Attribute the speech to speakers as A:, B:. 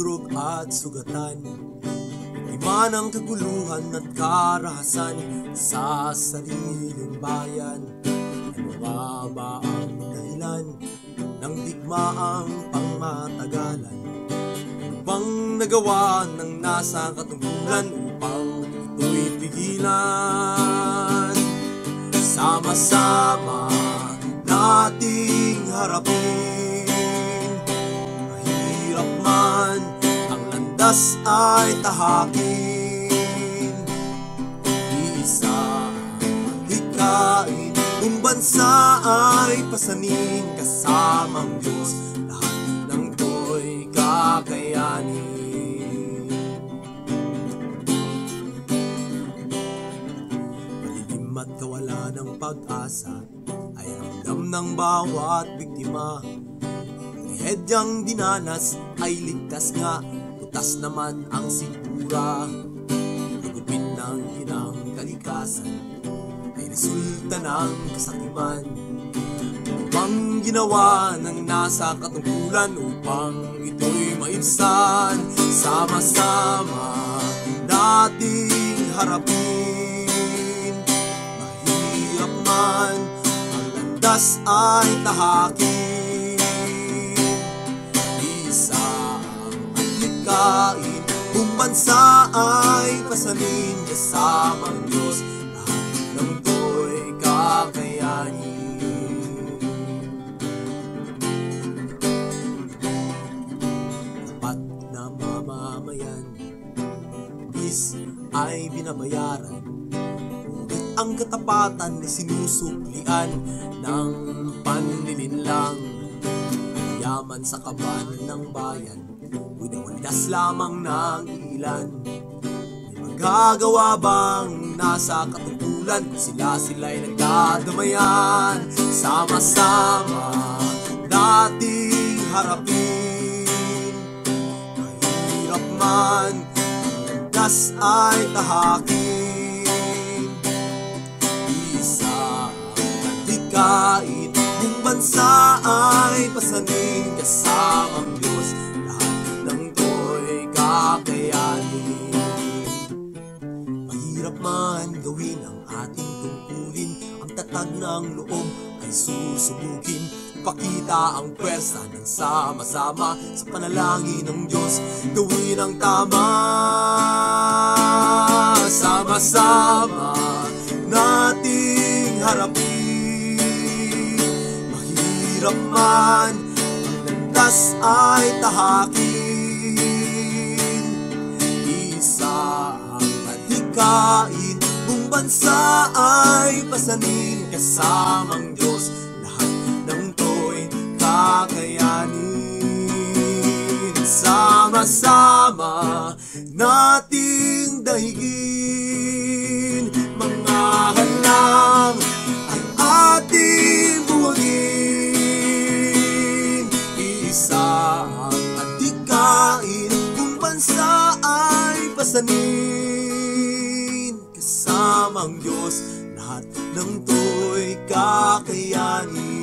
A: durog at sugatan, lima ng kaguluhan at karahasan sa sariling bayan. Ano nga ba ang dahilan ng digmaang pangmatagalan? Ano bang nagawa ng nasa katungkulan upang ito'y pigilan? Sama-sama nating harapin, mahirap man ang landas ay tahakin. Iisa ang hikain, kung bansa ay pasanin, kasamang Diyos lahat ng to'y kakayanin. Malilim at kawala ng pag-asa ay ramdam ng bawat biktima. Trahedyang dinanas ay ligtas nga, butas naman ang sigura. Hagupin ng inang kalikasan ay resulta ng kasakiman. Ano bang ginawa ng nasa katungkulan upang ito'y maibsan? Sama-sama nating harapin, mahirap man ang landas ay tahakin. Isa ang hikain, kung bansa ay pasanin, kasamang Diyos lahat ng to'y kakayanin. Tapat na mamamayan, bis ay binabayaran, ngunit ang katapatan ay sinusuklian ng panlilinlang. Yaman sa kaban ng bayan, winawalas lamang ng ilan. May magagawa bang nasa katungkulan kung sila'y nagdadamayan? Sama-sama nating harapin, mahirap man ang landas ay tahakin. Isa ang hikain, kung bansa ay pasanin, kasamang Diyos lahat ng to'y kakayanin. Mahirap man gawin ang ating tungkulin, ang tatag ng loob ay susubugin. Pakita ang pwersa ng sama-sama sa panalangin ng Diyos, gawin ang tama. Sama-sama nating harapin, mahirap man ang landas ay tahakin. Isa ang hikain, kung bansa ay pasanin, kasamang Diyos lahat ng to'y kakayanin. Sama-sama nating daigin, mga halang ay ating buwagin. Isa ang hikain, kung bansa ay pasanin, kasamang Diyos lahat ng to'y kakayanin.